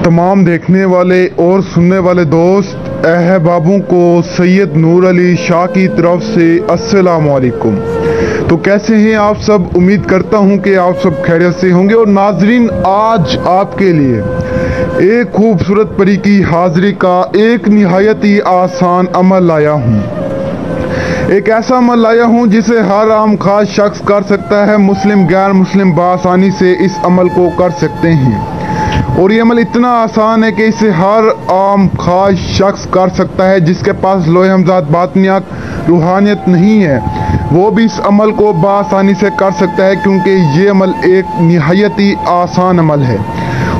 तमाम देखने वाले और सुनने वाले दोस्त अहबाबों को सैयद नूर अली शाह की तरफ से अस्सलाम वालेकुम। तो कैसे हैं आप सब? उम्मीद करता हूं कि आप सब खैरियत से होंगे। और नाजरीन, आज आपके लिए एक खूबसूरत परी की हाजिरी का एक निहायत ही आसान अमल लाया हूं। एक ऐसा अमल लाया हूं जिसे हर आम खास शख्स कर सकता है। मुस्लिम गैर मुस्लिम बासानी से इस अमल को कर सकते हैं। और ये अमल इतना आसान है कि इसे हर आम खास शख्स कर सकता है जिसके पास लोहे हमजाद बातनियात रूहानियत नहीं है। वो भी इस अमल को बआसानी से कर सकता है, क्योंकि ये अमल एक निहायत ही आसान अमल है।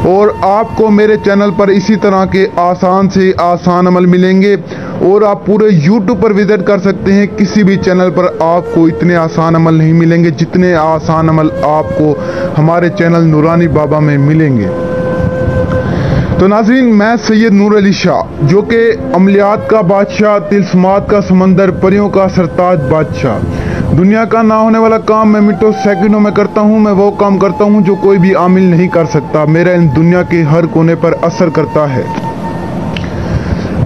और आपको मेरे चैनल पर इसी तरह के आसान से आसान अमल मिलेंगे। और आप पूरे YouTube पर विजिट कर सकते हैं, किसी भी चैनल पर आपको इतने आसान अमल नहीं मिलेंगे जितने आसान अमल आपको हमारे चैनल नूरानी बाबा में मिलेंगे। तो नाज़रीन, मैं सैयद नूर अली शाह, जो कि अमलियात का बादशाह, तिल्स्मात का समंदर, परियों का सरताज बादशाह, दुनिया का ना होने वाला काम मैं मिनटों सेकंडों में करता हूँ। मैं वो काम करता हूँ जो कोई भी आमिल नहीं कर सकता। मेरा इन दुनिया के हर कोने पर असर करता है।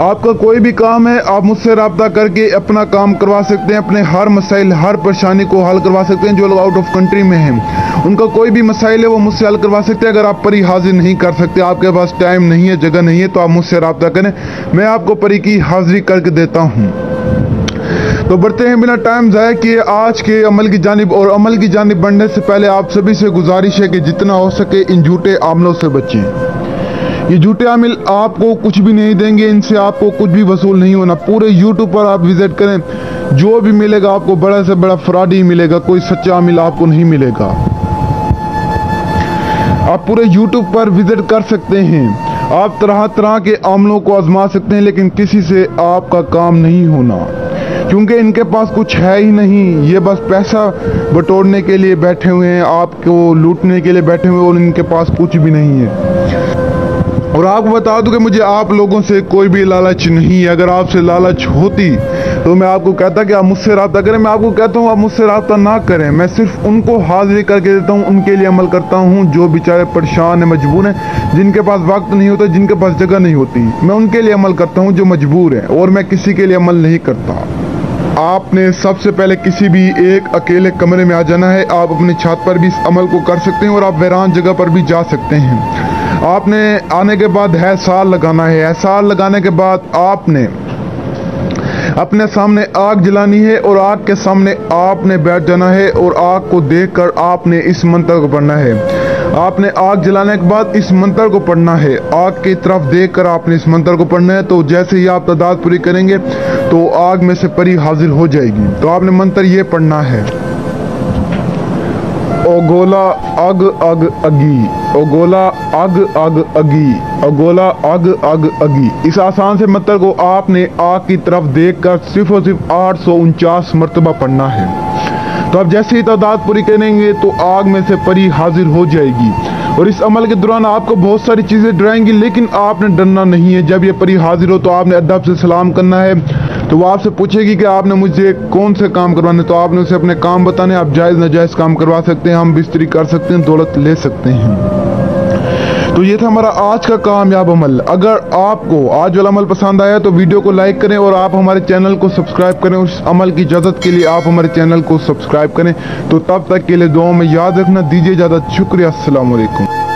आपका कोई भी काम है, आप मुझसे रब्ता करके अपना काम करवा सकते हैं। अपने हर मसाइल, हर परेशानी को हल करवा सकते हैं। जो लोग आउट ऑफ कंट्री में हैं, उनका कोई भी मसाइल है वो मुझसे हल करवा सकते हैं। अगर आप परी हाजिर नहीं कर सकते, आपके पास टाइम नहीं है, जगह नहीं है, तो आप मुझसे रब्ता करें, मैं आपको परी की हाजिरी करके देता हूँ। तो बढ़ते हैं बिना टाइम ज़ाया किए आज के अमल की जानिब। और अमल की जानिब बढ़ने से पहले आप सभी से गुजारिश है कि जितना हो सके इन झूठे आमलों से बचें। ये झूठे आमिल आपको कुछ भी नहीं देंगे, इनसे आपको कुछ भी वसूल नहीं होना। पूरे YouTube पर आप विजिट करें, जो भी मिलेगा आपको बड़ा से बड़ा फ्रॉड ही मिलेगा, कोई सच्चा आमिल आपको नहीं मिलेगा। आप पूरे YouTube पर विजिट कर सकते हैं, आप तरह तरह के आमलों को आजमा सकते हैं, लेकिन किसी से आपका काम नहीं होना, क्योंकि इनके पास कुछ है ही नहीं। ये बस पैसा बटोरने के लिए बैठे हुए हैं, आपको लूटने के लिए बैठे हुए हैं, और इनके पास कुछ भी नहीं है। और आपको बता दूं कि मुझे आप लोगों से कोई भी लालच नहीं है। अगर आपसे लालच होती तो मैं आपको कहता कि आप मुझसे रब्ता करें। मैं आपको कहता हूँ आप मुझसे रब्ता ना करें। मैं सिर्फ उनको हाजिरी करके देता हूँ, उनके लिए अमल करता हूँ जो बेचारे परेशान है, मजबूर हैं, जिनके पास वक्त नहीं होता, जिनके पास जगह नहीं होती। मैं उनके लिए अमल करता हूँ जो मजबूर है, और मैं किसी के लिए अमल नहीं करता। आपने सबसे पहले किसी भी एक अकेले कमरे में आ जाना है। आप अपनी छत पर भी इस अमल को कर सकते हैं, और आप वीरान जगह पर भी जा सकते हैं। आपने आने के बाद है साल लगाना है। साल लगाने के बाद आपने अपने सामने आग जलानी है, और आग के सामने आपने बैठ जाना है, और आग को देखकर आपने इस मंत्र को पढ़ना है। आपने आग जलाने के बाद इस मंत्र को पढ़ना है। आग की तरफ देखकर आपने इस मंत्र को पढ़ना है। तो जैसे ही आप तादाद पूरी करेंगे तो आग में से परी हाजिर हो जाएगी। तो आपने मंत्र ये पढ़ना है, ओगोला अग अग अगी, ओगोला अग अग अगी, ओगोला अग अग अगी। इस आसान से मंत्र को आपने आग की तरफ देखकर सिर्फ और सिर्फ 849 मरतबा पढ़ना है। तो आप जैसे ही तादाद पूरी करेंगे तो आग में से परी हाजिर हो जाएगी। और इस अमल के दौरान आपको बहुत सारी चीज़ें डराएंगी, लेकिन आपने डरना नहीं है। जब ये परी हाजिर हो तो आपने अदब से सलाम करना है। तो वो आपसे पूछेगी कि आपने मुझे कौन से काम करवाने, तो आपने उसे अपने काम बताने। आप जायज़ नाजायज़ काम करवा सकते हैं, हम बिस्तरी कर सकते हैं, दौलत ले सकते हैं। तो ये था हमारा आज का कामयाब अमल। अगर आपको आज वाला अमल पसंद आया तो वीडियो को लाइक करें, और आप हमारे चैनल को सब्सक्राइब करें। उस अमल की इजाज़त के लिए आप हमारे चैनल को सब्सक्राइब करें। तो तब तक के लिए दुआओं में याद रखना। दीजिए इजाज़त। शुक्रिया। अस्सलाम वालेकुम।